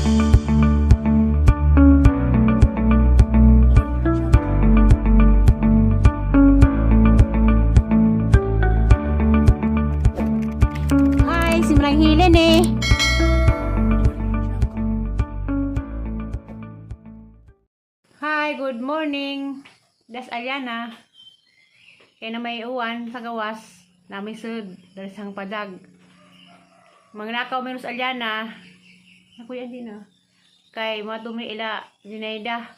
Hi, simrang hilin eh. Hi, good morning. Das Ariana. Kaya na may uwan sa gawas. Nami sud dari sang padag. Mangnakaw menos Ariana. Ako yan din ah. Kay matumi ila Zinaida.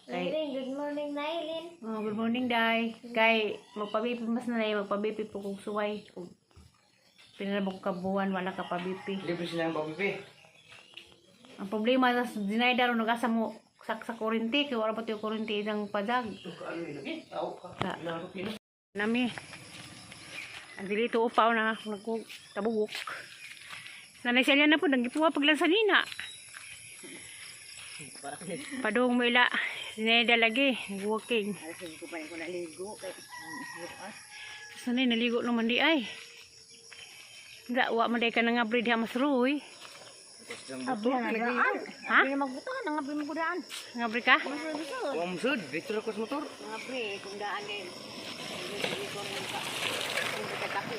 Kay Good morning, Nailin. oh, good morning day. Kay magpabipi mas na lay magpabipi po kung suway. Pinalabog ka buwan wala ka pabipi. Libre sila ng pabipi. Ang problema sa Zinaida ro nagasa mo sa kurinti kay wala pa tiyo kurinti ng padag. Ano yun lagi? Tao ka. Sa- Laro pino. Nami. Ang dilito upaw na nagtabugok. Nanay siya na po nagipuwa paglang sanina. Padung mo ila. Zinaida lagi. Walking. Asin ko pa ko naligo kay Sanay naligo naman di ay. Nga, wa mo day ka na nga breed ha mas ruy. abri na daan. Ha? Abri na magbutan, ang abri mo daan. Nga breed ka? Wang sud, dito ako sa motor. Abri kung daan din.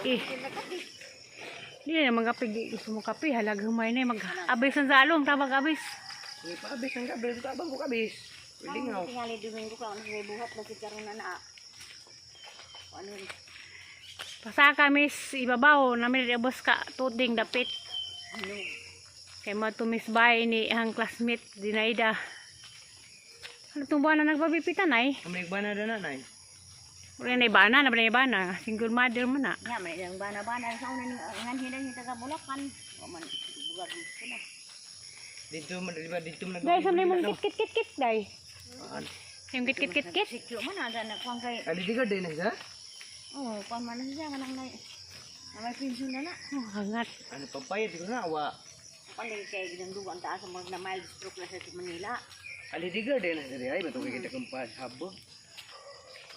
Eh. Di na naman kape. Gusto mo kape. Halag humay na mag-abis ang salong. Tabag abis. Hindi pa abis ang gabi. Dito abang ko kabis. Pwede nga. Tingali Domingo ka, ano sa buhat na si karon na na. Ano rin? Pasaka mis ibabaw. Namin abos ka. Tuding dapit. Ano? Kaya matumis bay ni ang classmate. Zinaida. Ano itong buwan na nagpabipitan ay? Kami ba na nanay? Wala na ibana. Wala na ibana. Single mother mo na. Nga, may lang bana-bana sa una ni nganhinan ni taga Bulacan. O man, bugat mo sila. Dito man, di ba? Dito man. Dahil sa mong kit-kit-kit-kit. Dahil. Ano? Yung kit-kit-kit-kit. Sikyo man, ada na kuwang kay... Ali di ka din na siya? Oh, kuwang man na siya, kanang na... Na may pension na na. Oh, hangat. Ano papaya? Di ko na awa. Palay kay ginandugan taas sa mga na mild stroke na sa Manila. Ali di ka din na siya. Ay, matukoy kita kong habo.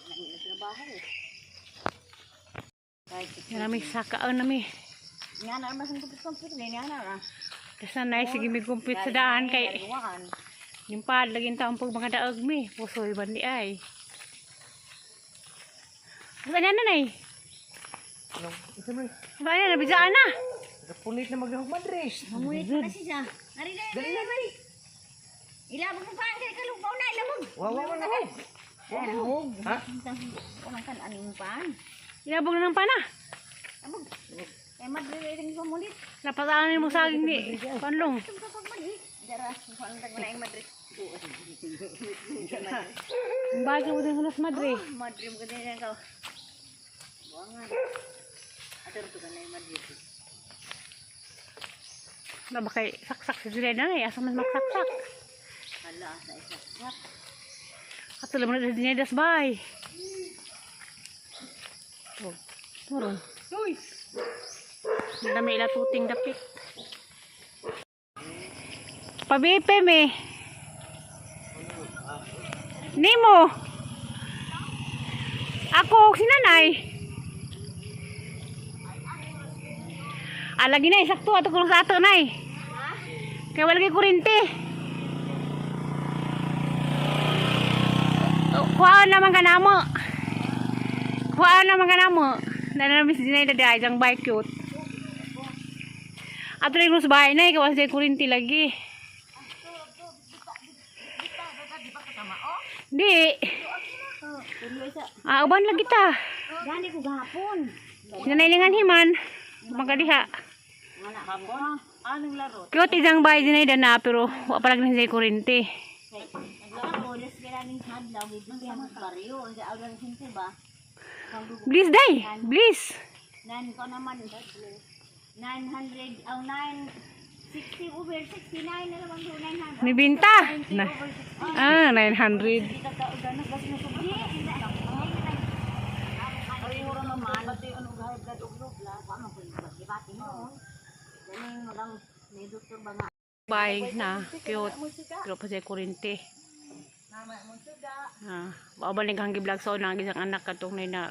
Namin na trabaho eh. Kahit Yan namin sakaan namin. nga na naman sa komput-komput, ganyan na na. Kasi na sige may compute sa daan kay yung pad laging taong pag mga daog mi. Pusoy bandi ay. Ano na nanay? Ano? Isa mo. Ba na nabijaan na. Punit na maghahog madres. Mamulit na siya. Narida, Dali na, dali. ilabog mo pa, kay kalugbaw na, ilabog. Wawa na ako. Ilabog. Ha? Unang kan, anong paan? Ilabog na ng pana. Ilabog. Kaya madre-ring pamulit. Napatanin mo saging ni Panlong. Ito ka pagmali. Dara, kung anong tagmalaing madre. Ang bagay mo din hulas madre. Madre mo ka din yan ka. Buwangan. Ato rin ka na yung madre. Ba kay saksak si Juliana na asa man magsaksak. Hala, sa isa. What? Ato lang na dinidas bay. Oh, turun. Uy! Dami ila tuting dapit. Pabipe me. Nimo. Ako si nanay. Lagi na sakto ato kuno sa ato nay. Kaya wala kay kuryente. Kuhaan naman ka namo. Kuhaan naman ka namo. Nananamis din na dahil ang bike cute. Ato rin sa bahay na ikaw sa kuryente lagi. Di. Uban lagi ta. Gani ko gahapon. Sinanailingan himan. Magadiha. Wala hapon. Anong laro? Cute isang bahay din na pero wala pa lang sa kuryente. Naglaro, les kaya ning hadlaw, gid man kaya baryo, ang awlan ng sinte ba? Please day. Please. Nan ko naman 900 ang 960 over 69 na naman do 900. May binta. Na. Over 60. 900. Kita ka ugan gas na subli. Ay ora naman pati ano gahid gad uglog la, pa man ko ibati mo. Ganing madam may doktor ba nga. Bahay na. Cute. Pero pa sa kuryente. Nama mo suda. Babaling kang giblog sa unang isang anak katong na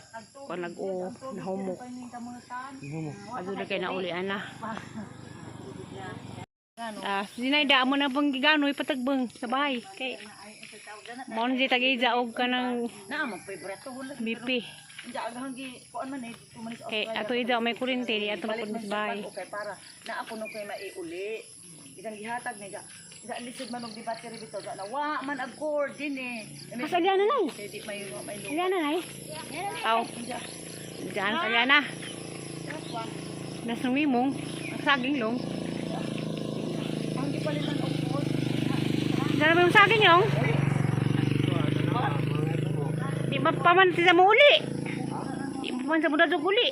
nag-o nahumok. Kaning kamutan. Ibo mo. Ado na kay naulian na. Sinayda mo na bang giganoy patagbang sa bahay. Kay mo na di tag-iza og kanang Na mo favorite wala. BP. Diya agahang gi kuan man tumanis Kay ato iza may kuryente di ato na pud sa bahay. Okay para na ako no kay maiuli. Isang gihatag ni Ga lisod man og debate ri bitaw na wa man agcord din eh. Kasalian na nay. Di may lupa. Yan na nay. Aw. Diyan kaya na. Nasong mimong ang saging long. Ang di palitan og board. Dala mo yung saging yung. Di ba paman sa mo uli? Di ba paman sa muda uli?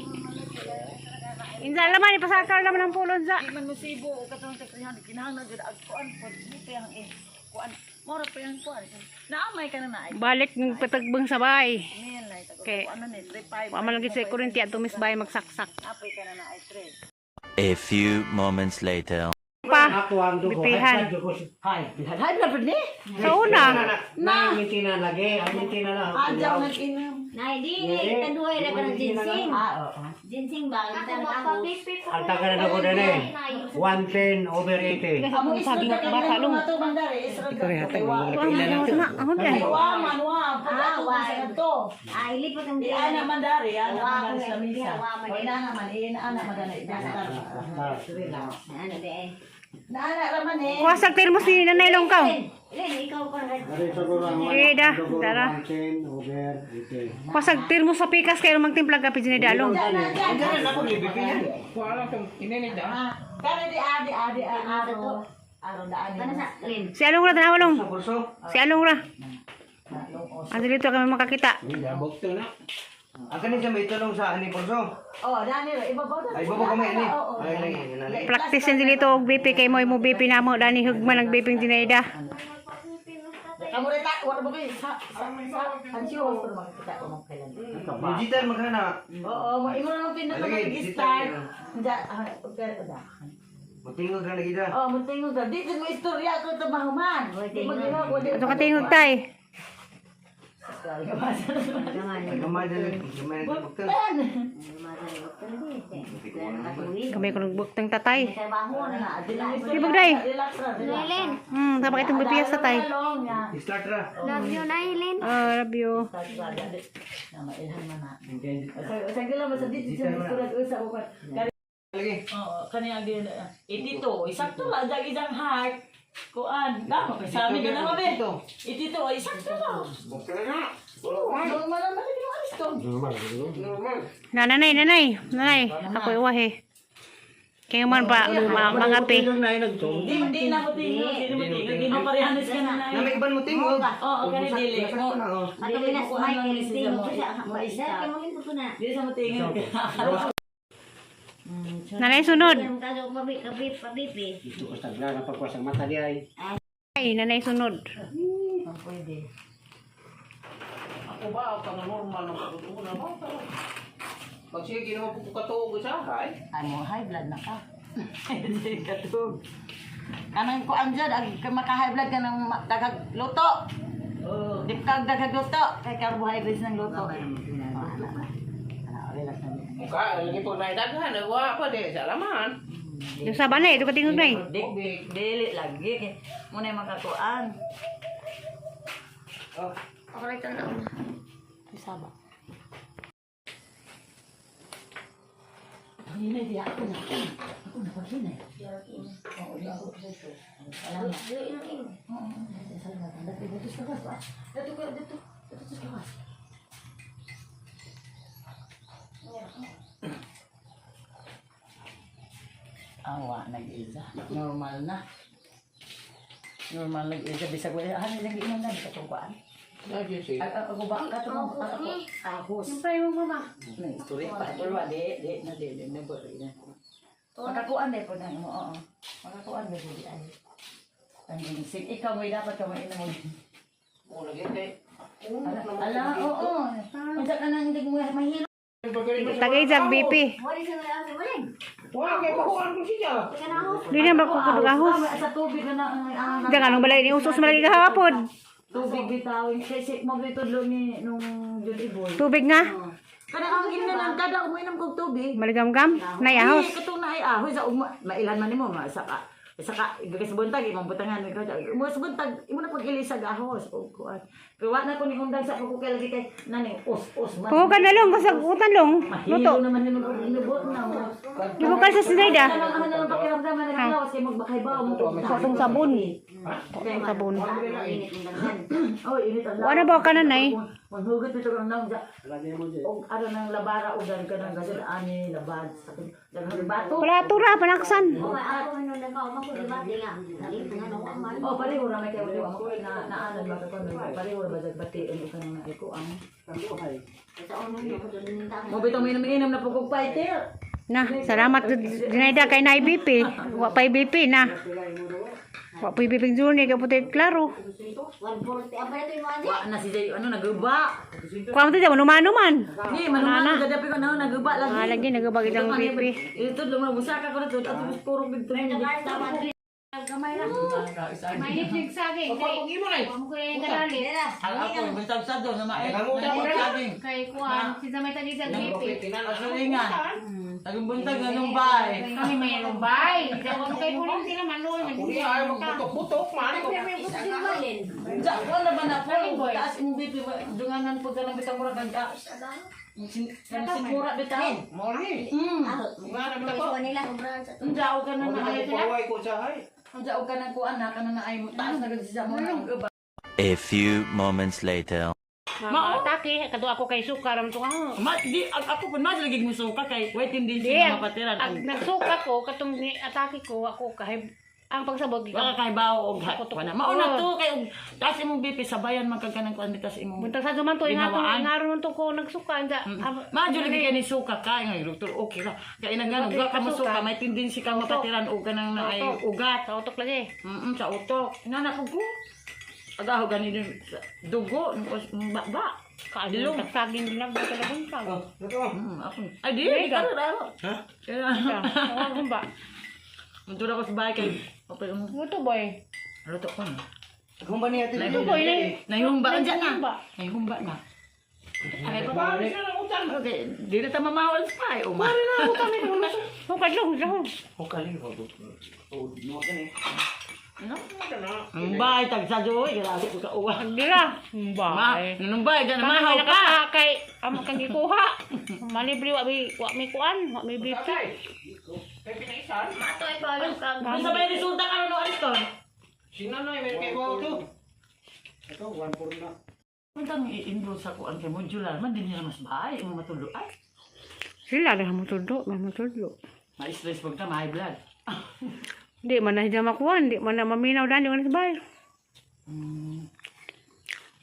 Insa laman ipasakal naman ang pulon sa. Di man musibo o katong tekrihan kinahanglan gud ag kuan pod buti ang kuan. Mora pa yang kuan. Naamay ka na naay. Balik ng patagbang sa bahay. Niyan lay tago. Okay. Ano ni 35. Paman lagi sa kuryente at tumis bahay magsaksak. Apay ka na naay 3. A few moments later. Pa. Ako ang dugo. Bipihan. Hay. Hay na pud ni. Sa una. Na. Minti na lagi. Ay, minti na lang. Adyaw nag-inom. Nay, di itaduhay ra ka ng ginseng. Oo. Ginseng ba? Kita na ako. Ang taga na ako din eh. 110 over 80. Amo Saging na bata long. Ato bandare isra. Ito rin hatag. Ako dyan. Wa man wa. Wa to. Ah, ilipat ang Di ana mandari ana Wa, mandari sa misa. wa, man. O ina naman ana madala ibastar. Ano de? Naana raman eh. Kuwasag termos ni nanay long ka. Len, ikaw pa rin. Ari siguro ang Ida, dara. 110 over 80. Kuwasag termos sa pikas kayo magtimplag ka pidin dalong. Ang ganun ako ni Bipihan. Wala kang ininid ah. Kana di adi to. Aron da ani. Ano sa Len? Si Along ra tanawa long. Sa kurso. Si Along ra. Ando dito kami makakita. Hindi, bukto na. Ang kanin siya may tulong sa ani kurso. Oh, dani ibabaw da. Ay, babo kami ini. Ay, lagi. Practice din dito og BP kay mo BP na mo dani hugman ang BP dinayda. Kamu reta wala ba kay sa ansiyo ko makita ko mo kailan. Digital magana. Oo, imo na lang pinaka Lagi, mag-start. digital. Da okay da. Matingog na lagi da. Oh, mutingog da. Di mo istorya ko to mahuman. Di maginawa ko di. Ato katingog tay. Gamay na bukto. Kami ko nagbuktang tatay. Trabaho na. Ibog day. Len, Tama itong bibiyas tatay. Start ra. love you na Len. Love you. Sige lang basta dito sa istorya ko sa upat. Lagi. Oo, kaniya din. Itito, isakto lang jag isang heart. Kuan, damo kay sabi ka na mabe. Itito, isakto lang. Bukto na. Normal naman yung aristo. Normal. Nanay. Ako iwahe. Kaya man pa mga pe. Di na mo tingog, di mo tingog, di mo parehanes ka na. Na may iban mo tingog. Oo, kani dili. Ato binas Michael Sting ko siya. Dahil mo rin ko na. Di sa mo tingog. Nanay sunod. Ang kaso pabipi. Ito ko sa gana pagkwasang mata di ay. Ay, nanay sunod. Pwede. Ako ba ang normal ng katutunan mo? Pag sige ginawa po katuog sa kay. Ay mo high blood na ka. Hindi katug. Kanang kuan jud ag maka-high blood ka ng dagag luto. Di ka dagag luto kay carbohydrates ng luto. Muka lagi po na daghan wa pa di sa laman. Yung saban na, ito katingog na eh. Dik dili lagi kay mo na makakuan. Ako rin na. Isaba. Hinay di ako na. Ako na pag hinay. Oo, di ako. Salamat. Salamat. Dito sa kawas. Dito sa kawas. Awa, nag-isa. Normal na. Normal nag-isa. Bisag wala. Ano yung inom na? Sa tungkuan? Lagi si. Ako ba? Ako. Ahos. Siyempre mo ba? Story pa. Pulwa. Di. Makakuan din po na mo. Oo. Makakuan din po di ay. Ang sing ikaw mo dapat ka mainom mo. Oh lagi kay. Ala, oo. Unsa ka nang hindi mo mahilo. Tagay jag BP. Wala siya na ako Len. Wala kay pakuan ko siya. Ika na ako. Hindi na ba ko kudugahos? Sa tubig na ang Diyan anong balay ni usos malagi kahapon. tubig bitawin. Kasi mo bitudlo ni nung Juliboy. Tubig nga. Kada ang ginanan kada uminom kog tubig. Maligam-gam. Nay ahos. Katong na ay ahoy sa mailan man nimo sa Isa ka, ibigay sa buntag, imong butangan. Mo sa buntag, imo na pag-ilis sa gahos. Kuan. Pero wa na ko ni undang sa kukukay lagi kay nani us man. Puhukan na long, kasag utan long. Mahilo Luto. naman ni mo inubot na mo. Ibukal sa Sinayda. Ano naman pakiramdaman na lawas kay magbakay ba mo ko. Katong sabon. Katong sabon. Init ng dandan. Oh, init ang Wala ba ka na, Nay? Maghugot ito ang naong o ano nang labara o gan ka nang gasol ani labad sa daghang bato. Plato ra, panaksan. Oh, ako ano na ka, mako di ba nga. Dali nga no man. Oh, pareho ra may kay wala mo na naanan ba ka kon pareho ra ba jag bati ang kanang naiko ang. Sa ono mo ko din ta. Mo bitong minum na pugog fighter. Na, salamat Sinayda kay na BP. Wa pa BP na. Wa pa BP journey kay puti klaro. 140 aba ito yung mga. Wa na si Jay ano naguba. Kuha mo tayo, manumano man. Ni manana gadapi ko na naguba lagi. Ah, lagi nagabag isang BP. Ito lumang busaka ko na to at puro bigto mo. Gamay lang. Mainit saging. Pag imo na. Amo ko yung kadali. Ako bintang sa do na mae. Kay kuan, si Zamay tagi sa BP. Asulingan. Tagong buntag anong bay. Kami may rumbay. Daw mo kay punin sila manuoy man. Uli ay magputok-putok man. Ja, wala ba na po? Taas yung bibi dunganan po ganang bitang mura ganda. Sigura bitaw. Mo ni. Ngana mo ko nila sobrang sa to. Unjao ka na Mo na ay. ni paway ko sa hay. Unjao ka na ko anak ka na na ay mo taas na gid sa mo nang uba. A few moments later. Maatake, kadto ako kay sukar am tunga. Ma di ako pun mas lagi mo suka kay wait hindi Di, siya mapatiran. ag nagsuka ko katong ni atake ko ako kahit ang pagsabot Wala kay bao og wala. Mauna to kay taas imong BP sabayan man kag kanang kuan tas imong Buntag sa duman to nga Ginawaan. ngaron to ko nagsuka anja. Madyo lagi kay ni suka ka nga doktor okay ra. Kaya inagano wa ka masuka may tendency ka mapatiran og kanang na ay ugat. Sa utok lagi. Sa utok. Nana ko ko. Agaho gani din sa dugo ba. Kaadilong saging din lang talaga buntag. Ako. Ay di ka ra. Ha? Ako ba? Muntura ko sa bahay kay okay mo. Luto boy. Luto ko na. Kung ba niya Luto boy ni. Nayhumba dyan na. Nayhumba. Nayhumba na. Ay pa siya ng utan. Okay, di na tayo mamawal sa bahay. Uma. Ho kadlong dahon. O kali ko. O mo kani. Ano? Kana. Ang bahay tag sa joy, grabe ko ka uwa. Dira. Ma, nung bahay dyan mahaw ka. Kay amo kang gikuha. Malibre wa mi kuan, wa mi BP. Kay pinaisan. Ato ay palo ka. Kung sabay resulta ka no Ariston. Sinanoy may kay ko to. Ito 1 na. Puntang i-enroll sa kuan kay modular man din nila mas bahay mo matulo ay. Sila dah mo tudlo, mo tudlo. Ma-stress pag ka high blood. Di man na siya makuan, di man na maminaw dani wala sa bahay.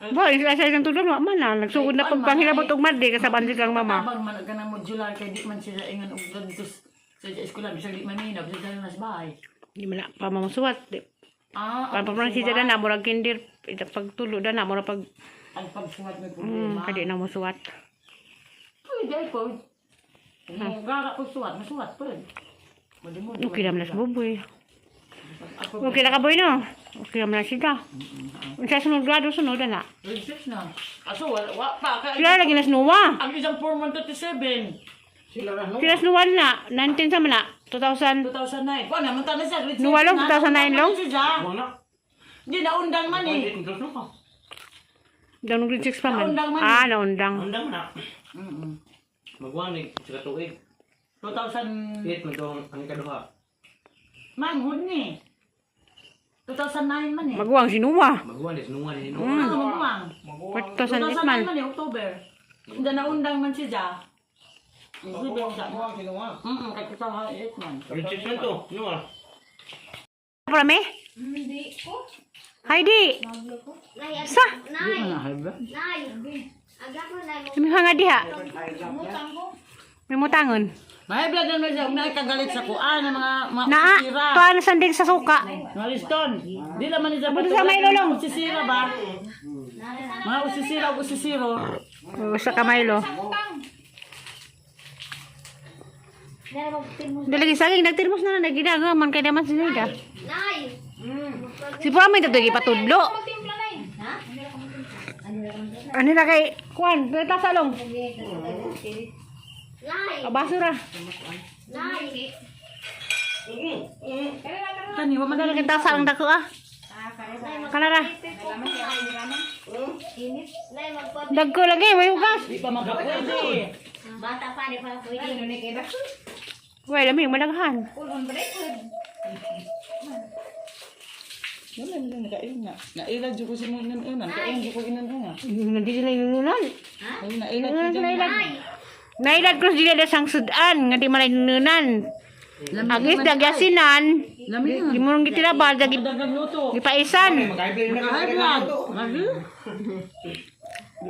Boy, isa sa isang tudlo man na nagsugod na pagpanghilabot og madi kasaban kang mama. Tabang man ka ng modular kay di man sila ingon og dito sa eskwela bisag di man minaw bisag dali nas bahay. Di man na pa mamasuwat. Di Ah, pa pa si dana na murag kindir pagtulo dana murag pag ang pagsuwat may problema. kadi na mo suwat. Pwede ay po. Kung gara ko suwat, masuwat po rin. Madimod. Okay naman na sa buboy. Okay na ka boy no? Okay naman na siya. Sa sunod grado sunod na. Research na. Aso, wala pa. Sila lagi na sinuwa. Ang isang 437. Sila ra no. Sila sinuwa na. 19 sa man na. 2000. 2009. Kuha naman tayo sa research. Nuwalong, 2009 long? Wala. Hindi, naundang man eh. Dito no pa. Daw nung grade 6 pa man. Naundang man. Ah, naundang. Andam na. Mm-mm. Magwani sa tuig. 2000. Hit mo tong ang kaduha. Man, hud ni. 2009 man eh. Magwang sinuwa. Magwani sinungan ni no. Ano, magbuwang. 2008 man. 2009 man eh, October. Hindi, naundang man siya. Magwani sinungan. Kay 2008 man. Rejection to. No. Para me? Hindi ko. Heidi. Nay, Sa? nay. Nay. Nay. Aga ko nay. Kami hanga diha. Mutang ko. May mutangon. May blood naman siya. May kagalit sa kuan ng mga Naa, usisira. paano sandig sa suka? Mga liston. Di naman niya Buto sa may lulong. Usisira ba? Mga usisira o usisiro. Sa kamaylo. Dalagi saging nagtirmos na nagidagaman kay naman sinida. Nay. Si Pura may tatagi patudlo. Ha? Ano na kay kuan, dito salong. Nay. Basura. Nay. Kani wa man Madal kita sarang dako ah. Kanara. Init. Nay, magpot. Dagko lagi, may hugas. di pa makapwede. Bata pa, di pa pwede. Way, lami, madaghan. Wala man kain na. Nailad jud ko si mo inan kain jud ko inan nga. Hindi sila inunan. Ay nailad. Nailad ko sila sang sudan, nga di malay inunan. Agis dagyasinan. Lami Di mo nang gitirabal, dagi dagang luto. gipaisan. Kahapon. Lagi.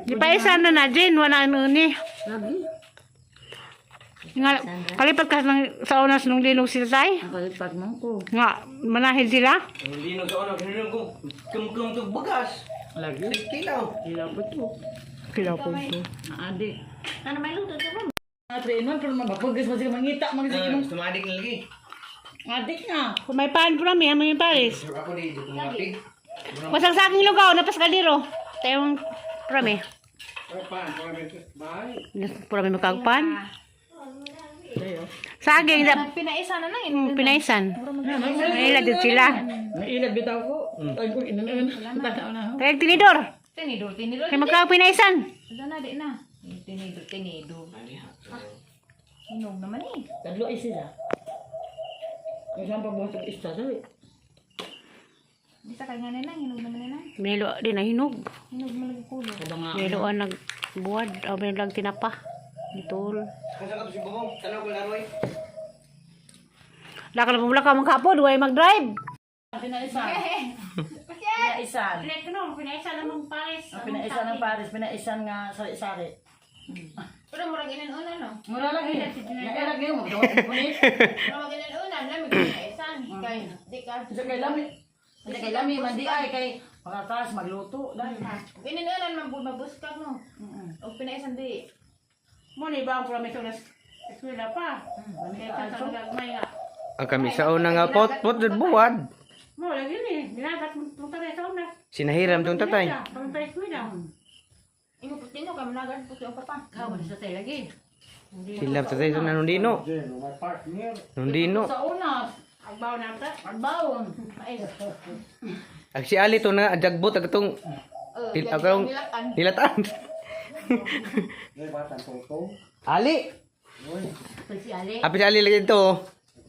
Gipaisan na din, wala ano ni. Lagi. Nga, kalipat ka sa unas nung linog sila tay. Ang kalipat man ko. Nga, manahid sila. Hindi nung sa una, hindi nung kum to bugas. Lagi. Tilaw. Ilaw po to. Kilaw po ito. Adik. Ano may luto ito mo? Atre inon pero mabapugis mo sila mangita man sa imong Tumadik na lagi. adik nga. Kung may paan po namin, mga paris. Ako di, dito kumapig. Wasang sa aking lugaw, napas kaliro. Tayong prami. Prami makagpan. Saging, Pinaisa na lang. pinaisan. Nailad din sila. Nailad bitaw ko. Ay ko inon. Tanaw na. Kaya tinidor. Tinidor. Kaya magkakapinaisan. Ito na, di na. Tinidor. Hinog naman eh. Tadlo ay sila. Ay saan pa buhat ang isa dali. Di sa kanya na lang. Hinog naman na. Binilo din na hinog. Hinog mo lagi kulo. Kada nga. Biniloan nagbuwad. O binilang tinapa. Ditol. Kung saan ka to si Bubong, tanaw ko laroy. Laka na pumula ka mga kapo. Duway mag-drive. Pinaisan. Pinaisan. Pinaisan namang pares. Pinaisan ng Paris, pinaisan nga sari-sari. Pero murag inan-unan no? Mura lang eh. Nailag niyo mo. Dawat ang punit. Murag inan-unan. Lamig pinaisan. Kaya di ka. Sa kay lami. Sa kay lami man di ay kay pagkatas magluto dahil. Inan-unan mabuskag no? O pinaisan di. Muna iba ang promise na eskwela pa. Kaya sa gagmay nga. Ang kami sa una nga pot buwad. Mo, lagi ni. Dinagat mong tayo sa una. Sinahiram tong tatay. Kami pa eskwela. Imo putin no kami nagad puti ang papa. Kawan sa tayo lagi. Silap tatay sa nanundino. Nundino. Sa una, Agbaw na ta. agbawon. Ay. Ag si Ali to na jagbot ag tong agong nilatan. Ali. Si Ali. Api si Ali lagi to.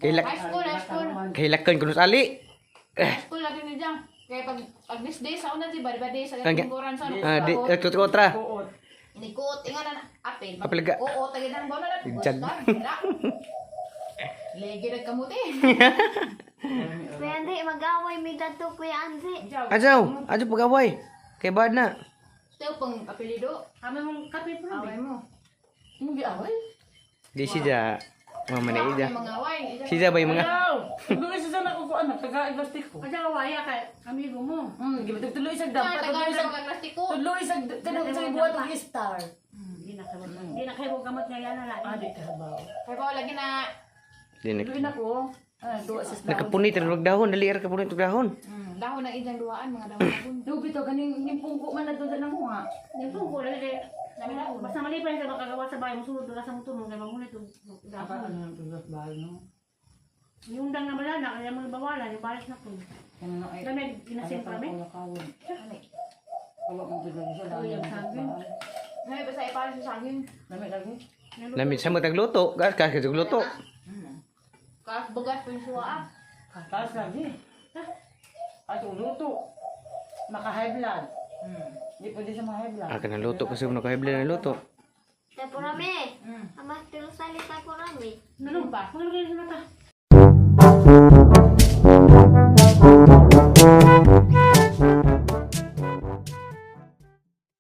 High school, high school. Kailakkan kuno sa Ali. High school lagi ni Jang. Kaya pag this day sa una di ba day sa Kaya- lingkuran sa Di kontra. Buot. Ni kuot inga na apel. Apel ga. Oo, tagi nang bono na. Jag. Legi na kamuti. Kuya Andy, mag-away may dato, Kuya Andy. Ajaw pagaway. Kay bad na. Tayo pang apelido. Kami mong kape po. Away mo. Mo giaway. Di siya mama na ida. Mga away. Siya ba yung mga Tuloy sa sana ko anak taga-plastic ko. Kasi kawaya ka, amigo mo. Gibig tuloy sa Kaya dapat. tagaan sa mga plastiko. Tuloy sa kanang sa buhat og star. Hindi na kayo. Hindi na kayo gamot nga yan na. Adik ka ba? Kaya pa lagi na Di Tuloy na ko. Duwa sa star. nakapunit og dahon, dali ra kapunit og dahon. dahon ng idang duwaan, mga dahon. Dubi to kaning nimpungko man na to nang mga. Yung tungko lang din. Basta mali pa yung sa makagawa sa bahay, musulod ka sa mutunong kaya mangunit yung Apa ano tugas bahal no. yung undang na malana, kaya mga bawalan, yung balas na po. Ano ay. Dami, ginasin pa rin. Kawon. Awak mo tuloy sa Yung saging. Ngayon basta ipalis sa saging. Dami lagi. Namit sa mo tagluto, gas ka tagluto. Kaas bagat po yung suwa. Taas lagi. At luto. Maka-high blood. Di pwede sa mga high blood. Akan luto kasi mo nakahibla na luto. Te, Porame. Amas, tulong salita, Porame. Nanon pa? Kung lagay sa mata.